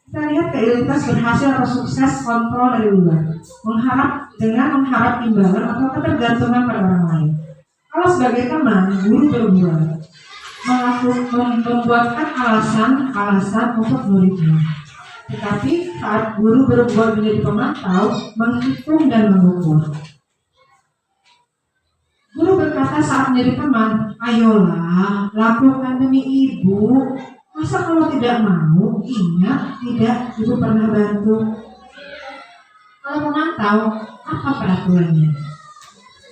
Kita lihat identitas berhasil atau sukses, kontrol dari luar, mengharap imbalan atau ketergantungan pada orang lain. Kalau sebagai teman, guru berbuat membuatkan alasan untuk muridnya. Tetapi saat guru berbuat menjadi pemantau, menghitung dan mengukur. Guru berkata saat menjadi teman, ayolah lakukan demi ibu. Masa kalau tidak mau, ingat tidak ibu pernah bantu. Kalau memantau, apa peraturannya?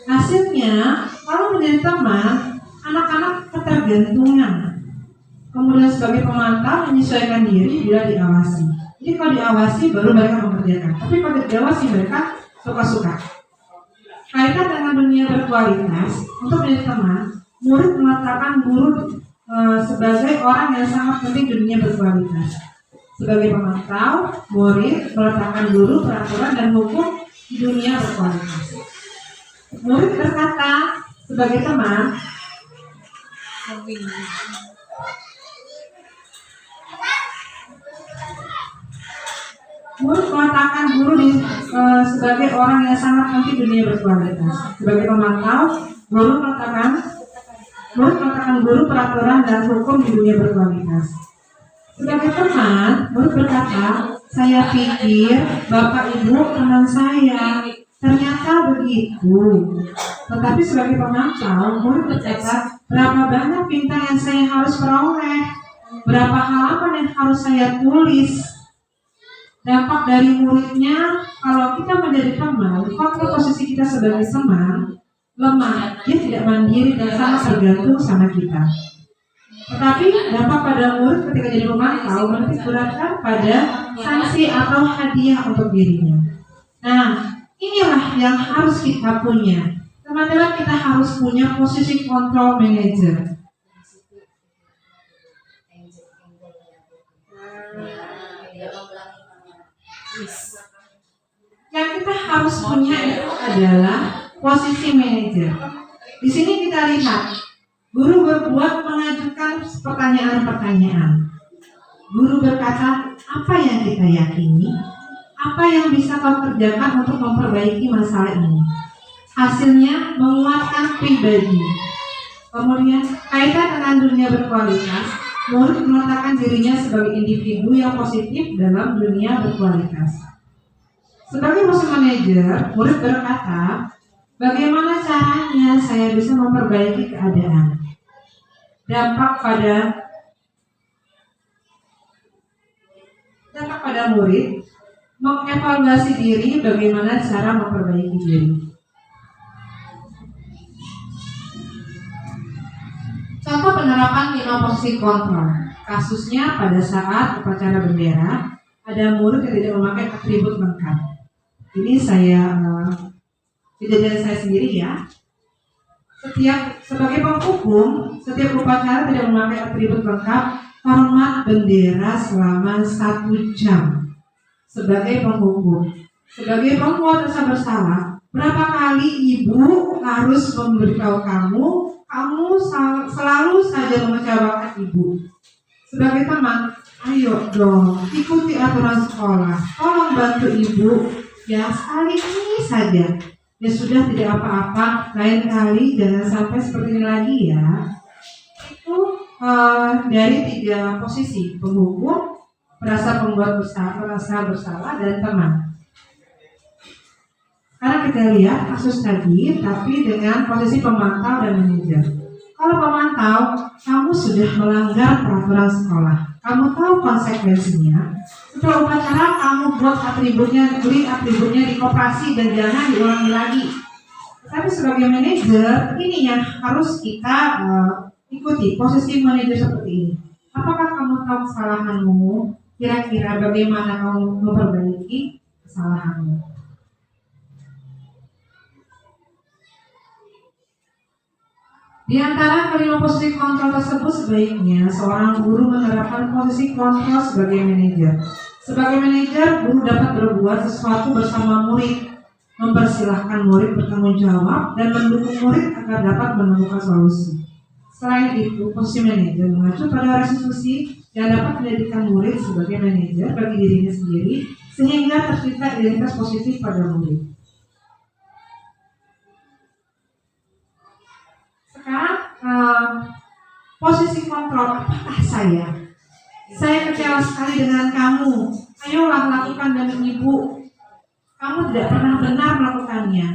Hasilnya, kalau menjadi teman, anak-anak ketergantungan. Kemudian sebagai pemantau menyesuaikan diri bila diawasi. Jadi kalau diawasi baru mereka mengerjakan. Tapi kalau diawasi mereka suka-suka. Kaitan dengan dunia berkualitas, untuk menjadi teman, murid meletakkan guru sebagai orang yang sangat penting di dunia berkualitas. Sebagai pemantau, murid meletakkan guru, peraturan, dan hukum di dunia berkualitas. Murid berkata sebagai teman, murid meletakkan guru sebagai orang yang sangat penting di dunia berkualitas. Sebagai pemantau, guru meletakkan murid mengatakan guru, peraturan, dan hukum di dunia berkualitas. Sebagai teman, murid berkata, saya pikir Bapak Ibu teman saya. Ternyata begitu. Tetapi sebagai pemantau, murid berkata, berapa banyak bintang yang saya harus peroleh? Berapa halaman yang harus saya tulis? Dampak dari muridnya, kalau kita menjadi teman, faktor posisi kita sebagai teman lemah, dia tidak mandiri dan sangat tergantung sama kita. Tetapi dampak pada murid ketika jadi pemantau menitik beratkan pada sanksi atau hadiah untuk dirinya. Nah, inilah yang harus kita punya. Teman-teman, kita harus punya posisi control manager. Yang kita harus punya itu adalah posisi manajer. Di sini kita lihat, guru berbuat mengajukan pertanyaan-pertanyaan. Guru berkata, apa yang kita yakini? Apa yang bisa kau kerjakan untuk memperbaiki masalah ini? Hasilnya menguatkan pribadi. Kemudian kaitan dengan dunia berkualitas, murid meletakkan dirinya sebagai individu yang positif dalam dunia berkualitas. Sebagai posisi manajer, murid berkata, bagaimana caranya saya bisa memperbaiki keadaan? Dampak pada murid, mengevaluasi diri, bagaimana cara memperbaiki diri. Contoh penerapan 5 posisi kontrol. Kasusnya pada saat upacara bendera, ada murid yang tidak memakai atribut lengkap. Ini kejadian saya sendiri ya. Sebagai penghukum, setiap upacara tidak memakai atribut lengkap, hormat bendera selama 1 jam. Sebagai penghukum, sebagai perempuan rasa bersalah, berapa kali ibu harus memberitahu kamu selalu saja mengecewakan ibu. Sebagai teman, ayo dong, ikuti aturan sekolah, tolong bantu ibu. Ya, sekali ini saja. Ya sudah, tidak apa-apa. Lain kali jangan sampai seperti ini lagi ya. Itu dari 3 posisi: penghukum, merasa bersalah, dan teman. Sekarang kita lihat kasus tadi, tapi dengan posisi pemantau dan manajer. Kalau pemantau, kamu sudah melanggar peraturan sekolah. Kamu tahu konsekuensinya. Setelah upacara, kamu buat beli atributnya di koperasi dan jangan diulangi lagi. Tapi sebagai manajer, ini yang harus kita ikuti, posisi manajer seperti ini. Apakah kamu tahu kesalahanmu? Kira-kira bagaimana kamu memperbaiki kesalahanmu? Di antara kelima posisi kontrol tersebut, sebaiknya seorang guru menerapkan posisi kontrol sebagai manajer. Sebagai manajer, guru dapat berbuat sesuatu bersama murid, mempersilahkan murid bertanggung jawab, dan mendukung murid agar dapat menemukan solusi. Selain itu, posisi manajer mengacu pada restitusi yang dapat menjadikan murid sebagai manajer bagi dirinya sendiri, sehingga tercipta identitas positif pada murid. Sekarang posisi kontrol, apakah saya? Saya kecewa sekali dengan kamu. Ayolah lakukan demi ibu. Kamu tidak pernah benar melakukannya.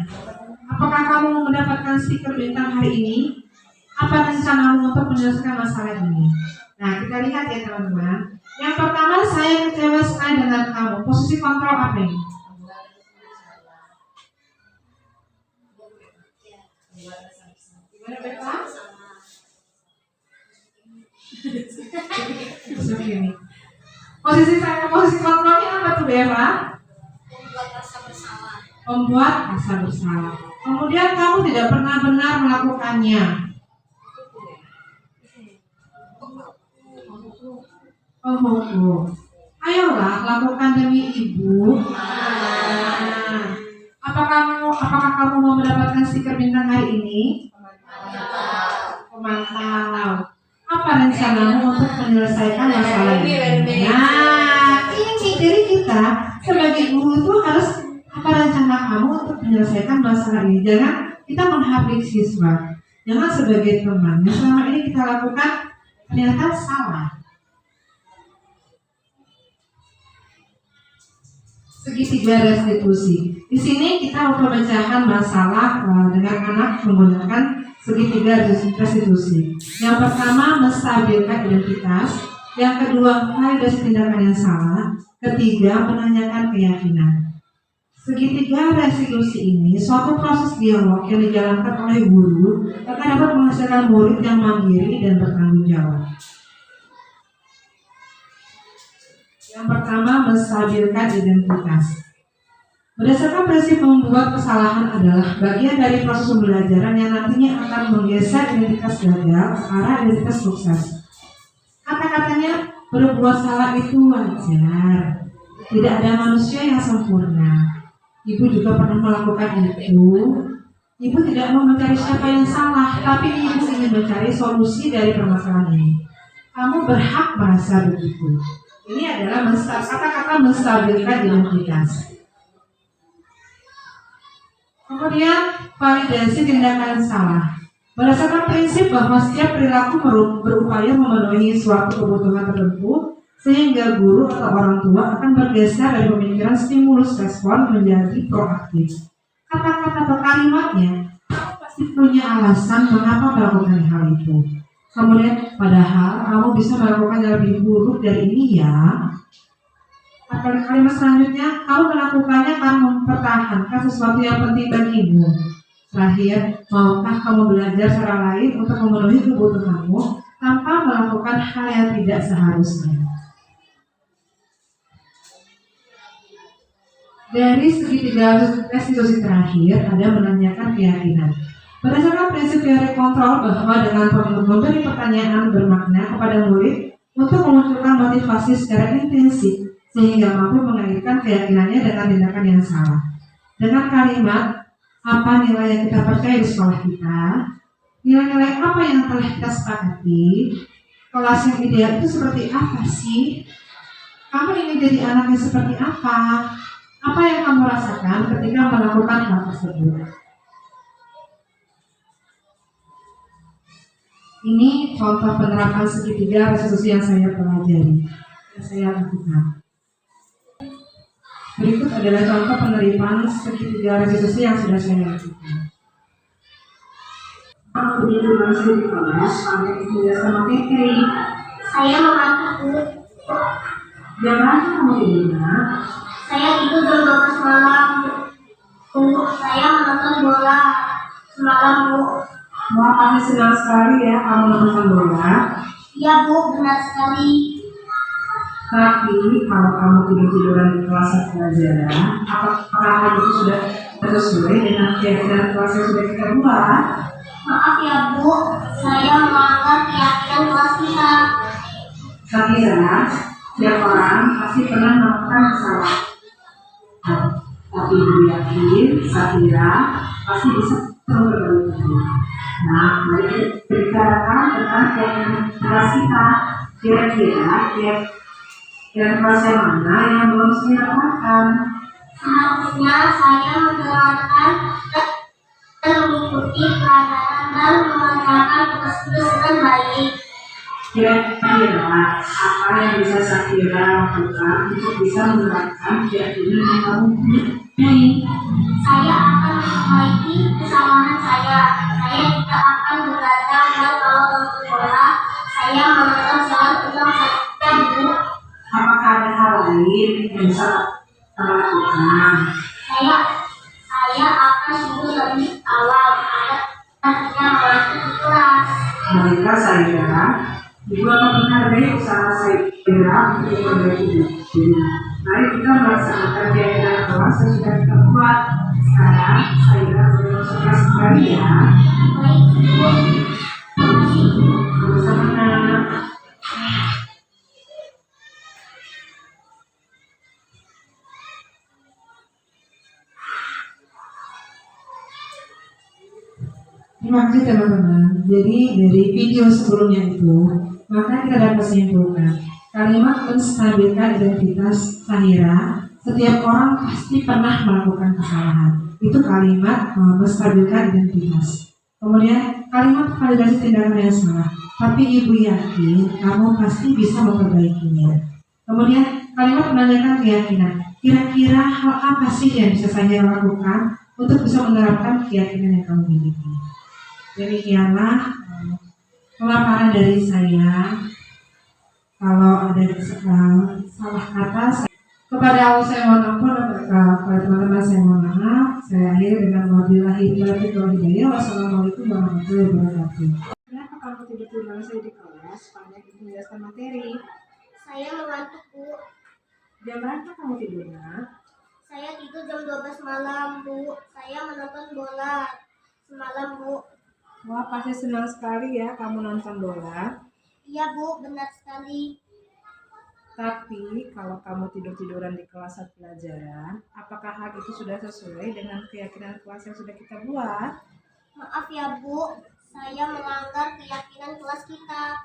Apakah kamu mendapatkan stiker bintang hari ini? Apa rencanamu untuk menyelesaikan masalah ini? Nah, kita lihat ya teman-teman. Yang pertama, saya kecewa sekali dengan kamu. Posisi kontrol apa ini? Posisi kontrolnya apa tuh Beva? Membuat rasa bersalah. Kemudian kamu tidak pernah benar melakukannya. Ayolah lakukan demi ibu. Apakah kamu mau mendapatkan stiker bintang hari ini? Pemantau. Apa rencanamu untuk menyelesaikan masalah ini? Nah, ini dari kita sebagai guru itu harus, apa rencana kamu untuk menyelesaikan masalah ini? Jangan kita menghabis siswa. Jangan sebagai teman yang selama ini kita lakukan ternyata salah. Segitiga restitusi. Di sini kita memecahkan masalah dengan anak menggunakan segitiga restitusi. Yang pertama, menstabilkan identitas. Yang kedua, validasi tindakan yang salah. Ketiga, menanyakan keyakinan. Segitiga restitusi ini suatu proses dialog yang dijalankan oleh guru akan dapat menghasilkan murid yang mandiri dan bertanggung jawab. Yang pertama, menstabilkan identitas. Berdasarkan prinsip membuat kesalahan adalah bagian dari proses pembelajaran yang nantinya akan menggeser identitas gagal ke arah identitas sukses. Kata-katanya, berbuat salah itu wajar. Tidak ada manusia yang sempurna. Ibu juga pernah melakukan itu. Ibu tidak mau mencari siapa yang salah, tapi ibu ingin mencari solusi dari permasalahan ini. Kamu berhak merasa begitu. Ini adalah kata-kata menstabilkan identitas. Kemudian, validasi tindakan salah. Berdasarkan prinsip bahwa setiap perilaku berupaya memenuhi suatu kebutuhan tertentu, sehingga guru atau orang tua akan bergeser dari pemikiran stimulus respon menjadi proaktif. Kata-kata atau kalimatnya pasti punya alasan mengapa melakukan hal itu. Kemudian, padahal kamu bisa melakukan yang lebih buruk dari ini ya. Atau kalimat selanjutnya, kamu melakukannya karena mempertahankan sesuatu yang penting bagimu. Terakhir, maukah kamu belajar cara lain untuk memenuhi kebutuhanmu tanpa melakukan hal yang tidak seharusnya? Dari segitiga restitusi terakhir, ada menanyakan keyakinan. Berdasarkan prinsip teori kontrol bahwa dengan memberi pertanyaan bermakna kepada murid untuk memunculkan motivasi secara intensif sehingga mampu mengaitkan keyakinannya dengan tindakan yang salah. Dengan kalimat, apa nilai yang kita percaya di sekolah kita? Nilai-nilai apa yang telah kita sepakati? Kelas yang ideal itu seperti apa sih? Kamu ingin jadi anak yang seperti apa? Apa yang kamu rasakan ketika melakukan hal tersebut? Ini contoh penerapan segitiga restitusi yang saya pelajari, yang saya lakukan. Berikut adalah contoh penerimaan segitiga restitusi yang sudah saya lakukan. Begitu masih di kelas, kami sudah sama Fitri. Saya mengantuk. Jam berapa kamu tidurnya? Saya tidur jam 12 malam. Saya menonton bola semalam, Bu. Wah, kami senang sekali ya kamu menonton bola. Iya, Bu, benar sekali. Tapi kalau kamu tidur-tiduran di kelas pelajaran, apakah kamu itu sudah sesuai dengan keyakinan kelas yang sudah kita buat? Maaf ya, Bu. Saya melanggar keyakinan kelas kita. Sakira, setiap orang pasti pernah melakukan kesalahan. Tapi Ibu yakin, Sakira pasti bisa berubah. Nah, mari kita bicarakan tentang keyakinan kelas kita. Kira-kira kelas yang mana yang belum saya lakukan? Seharusnya saya mendengarkan dan mengikuti pelajaran dan mengerjakan tugas-tugas dengan baik. Kira-kira apa yang bisa Sakira lakukan untuk bisa menerapkan keyakinan yang kamu punya? Saya akan memperbaiki kesalahan saya. Saya tidak akan bergadang dan kalau untuk bola, saya menonton jalan ulang saja, Bu. Apakah ada hal lain yang bisa kita lakukan? Saya akan sungguh lebih awal agar nantinya melanjut di kelas. Baiklah Sakira, Ibu akan menghargai usaha Sakira untuk memperbaiki diri. Mari kita melaksanakan keyakinan kelas yang sudah kita buat. Sekarang Sakira boleh masuk kelas kembali ya. Baik, Bu. Sama-sama. Terima kasih teman-teman. Jadi dari video sebelumnya itu, maka kita dapat simpulkan kalimat menstabilkan identitas Sakira. Setiap orang pasti pernah melakukan kesalahan. Itu kalimat menstabilkan identitas. Kemudian kalimat validasi tindakan yang salah, tapi ibu yakin kamu pasti bisa memperbaikinya. Kemudian kalimat menanyakan keyakinan, kira-kira hal apa sih yang bisa saya lakukan untuk bisa menerapkan keyakinan yang kamu miliki. Demikianlah pemaparan dari saya. Kalau ada salah kata, kepada Allah saya mohon ampun, kepada teman-teman saya mohon maaf. Saya akhiri dengan wabillahi taufiq wal hidayah. Wassalamualaikum warahmatullahi wabarakatuh. Kenapa kamu tidur saya di kelas? Banyak menjelaskan materi. Saya mengantuk, Bu. Jam berapa kamu tidurnya? Saya tidur jam 12 malam, Bu. Saya menonton bola semalam, Bu. Wah, pasti senang sekali ya kamu nonton bola. Iya, Bu, benar sekali. Tapi kalau kamu tidur-tiduran di kelas saat pelajaran, apakah hal itu sudah sesuai dengan keyakinan kelas yang sudah kita buat? Maaf ya, Bu. Saya melanggar keyakinan kelas kita.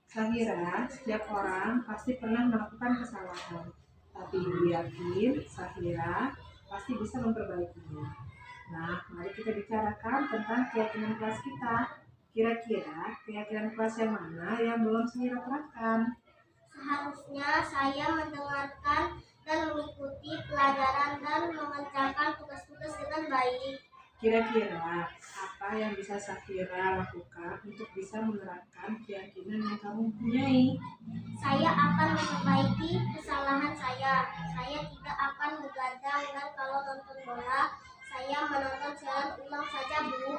Sahira, setiap orang pasti pernah melakukan kesalahan. Tapi ibu yakin Sahira pasti bisa memperbaikinya. Nah, mari kita bicarakan tentang keyakinan kelas kita. Kira-kira keyakinan kelas yang mana yang belum Sahira terapkan? Seharusnya saya mendengarkan dan mengikuti pelajaran dan mengerjakan tugas-tugas dengan baik. Kira-kira apa yang bisa Sahira lakukan untuk bisa menerapkan keyakinan yang kamu punyai? Saya akan memperbaiki kesalahan saya. Saya tidak akan begadang dan kalau nonton bola, saya menonton siaran ulang saja, Bu.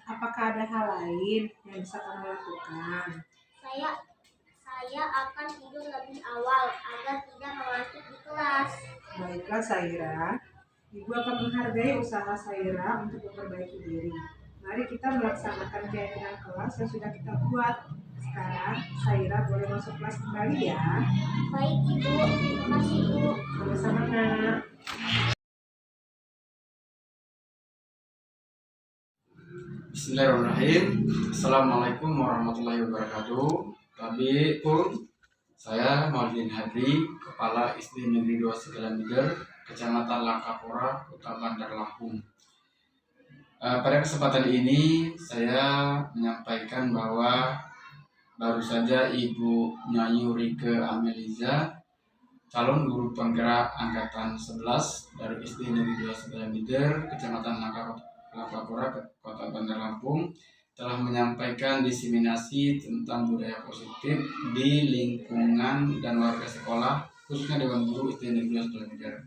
Apakah ada hal lain yang bisa kamu lakukan? Saya akan tidur lebih awal agar tidak mengantuk di kelas. Baiklah Sahira, Ibu akan menghargai usaha Sahira untuk memperbaiki diri. Mari kita melaksanakan keyakinan kelas yang sudah kita buat. Sekarang Sahira boleh masuk kelas kembali ya. Baik, Ibu. Terima kasih, Bu. Sama-sama nak. Bismillahirrahmanirrahim. Assalamualaikum warahmatullahi wabarakatuh. Kami pun saya Maulidin Hadri, Kepala SD Negeri 2 Segalamider, Kecamatan Langkapura, Kota Bandar Lampung. Pada kesempatan ini saya menyampaikan bahwa baru saja Ibu Nyayu Rike Ameliza, calon guru penggerak angkatan 11 dari SD Negeri 2 Segalamider, Kecamatan Langkapura, Kota Bandar Lampung, telah menyampaikan diseminasi tentang budaya positif di lingkungan dan warga sekolah, khususnya Dewan Guru SD Negeri 2 Segalamider.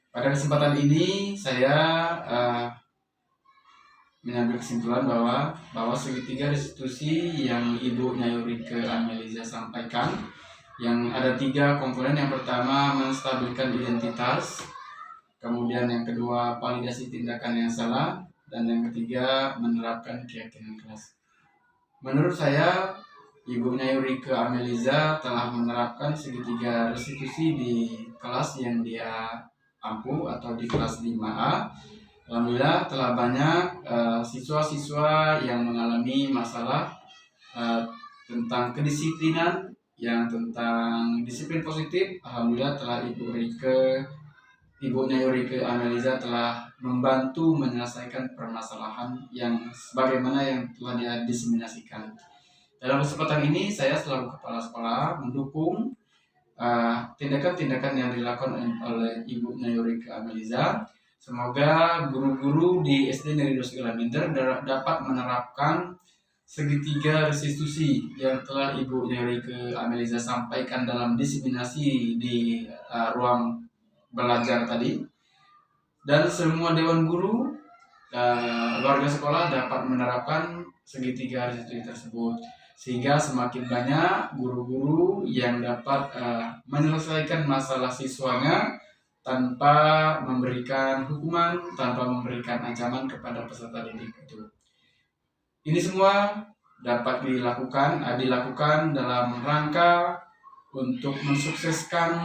Pada kesempatan ini saya mengambil kesimpulan bahwa segitiga restitusi yang Ibu Nyayu Rike Ameliza sampaikan, yang ada 3 komponen. Yang pertama, menstabilkan identitas, kemudian yang kedua, validasi tindakan yang salah, dan yang ketiga, menerapkan keyakinan kelas. Menurut saya, Ibu Nyayu Rike Ameliza telah menerapkan segitiga restitusi di kelas yang dia ampu atau di kelas 5A. Alhamdulillah telah banyak siswa-siswa yang mengalami masalah tentang kedisiplinan, yang tentang disiplin positif. Alhamdulillah telah Ibu Nyayu Rike Ameliza telah membantu menyelesaikan permasalahan yang sebagaimana yang telah dia diseminasikan. Dalam kesempatan ini saya selaku kepala sekolah mendukung tindakan-tindakan yang dilakukan oleh Ibu Nyayu Rike Ameliza. Semoga guru-guru di SD Negeri 2 Segalamider dapat menerapkan segitiga restitusi yang telah Ibu Nyayu Rike Ameliza sampaikan dalam diseminasi di ruang belajar tadi, dan semua dewan guru warga sekolah dapat menerapkan segitiga restitusi tersebut, sehingga semakin banyak guru-guru yang dapat menyelesaikan masalah siswanya tanpa memberikan hukuman, tanpa memberikan ancaman kepada peserta didik itu. Ini semua dapat dilakukan dalam rangka untuk mensukseskan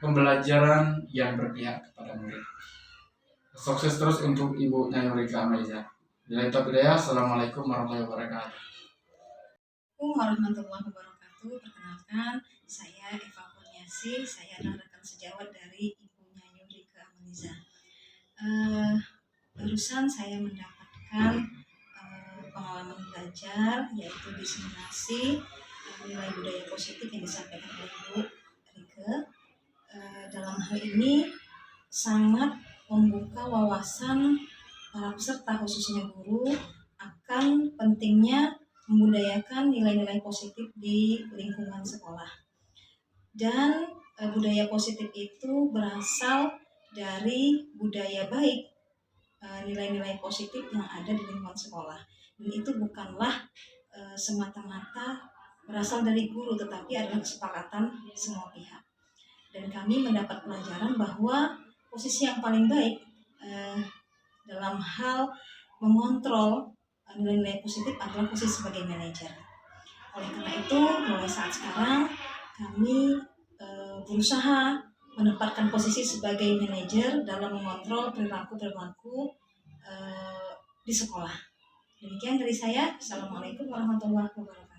pembelajaran yang berpihak kepada murid. Sukses terus untuk Ibu Nyayu Rike Ameliza. Assalamualaikum warahmatullahi wabarakatuh. Warahmatullahi wabarakatuh. Perkenalkan, saya Eva Kurniasi. Saya adalah rekan sejawat dari Ibu Nyayu Rike Ameliza. Barusan saya mendapatkan pengalaman belajar, yaitu diseminasi nilai budaya positif yang disampaikan oleh Bu Rike. Dalam hal ini sangat membuka wawasan para peserta, khususnya guru, akan pentingnya membudayakan nilai-nilai positif di lingkungan sekolah. Dan budaya positif itu berasal dari budaya baik, nilai-nilai positif yang ada di lingkungan sekolah. Dan itu bukanlah semata-mata berasal dari guru, tetapi adalah kesepakatan semua pihak. Dan kami mendapat pelajaran bahwa posisi yang paling baik dalam hal mengontrol nilai-nilai positif adalah posisi sebagai manajer. Oleh karena itu, mulai saat sekarang kami berusaha menempatkan posisi sebagai manajer dalam mengontrol perilaku-perilaku di sekolah. Demikian dari saya. Assalamualaikum warahmatullahi wabarakatuh.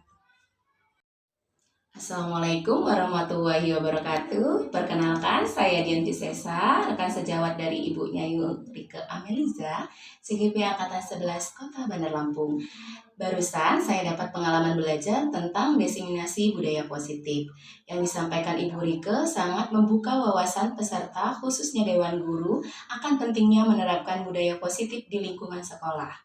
Assalamualaikum warahmatullahi wabarakatuh. Perkenalkan, saya Dian Sesa, rekan sejawat dari Ibu Nyayu Rike Ameliza, CGP Angkatan 11 Kota Bandar Lampung. Barusan saya dapat pengalaman belajar tentang diseminasi budaya positif. Yang disampaikan Ibu Rike sangat membuka wawasan peserta, khususnya Dewan Guru, akan pentingnya menerapkan budaya positif di lingkungan sekolah.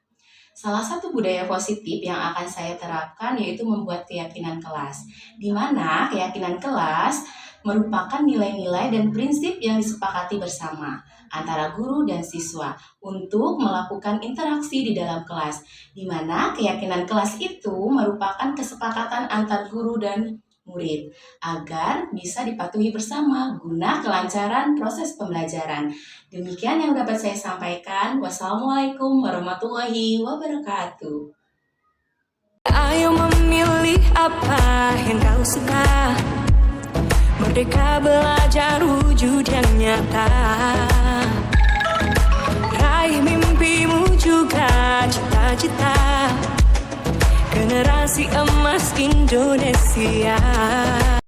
Salah satu budaya positif yang akan saya terapkan yaitu membuat keyakinan kelas, di mana keyakinan kelas merupakan nilai-nilai dan prinsip yang disepakati bersama antara guru dan siswa untuk melakukan interaksi di dalam kelas, di mana keyakinan kelas itu merupakan kesepakatan antar guru dan murid agar bisa dipatuhi bersama guna kelancaran proses pembelajaran. Demikian yang dapat saya sampaikan. Wassalamualaikum warahmatullahi wabarakatuh. Ayo memilih apa yang kau suka, merdeka belajar wujud yang nyata. Raih mimpimu juga cita-cita, generasi emas Indonesia.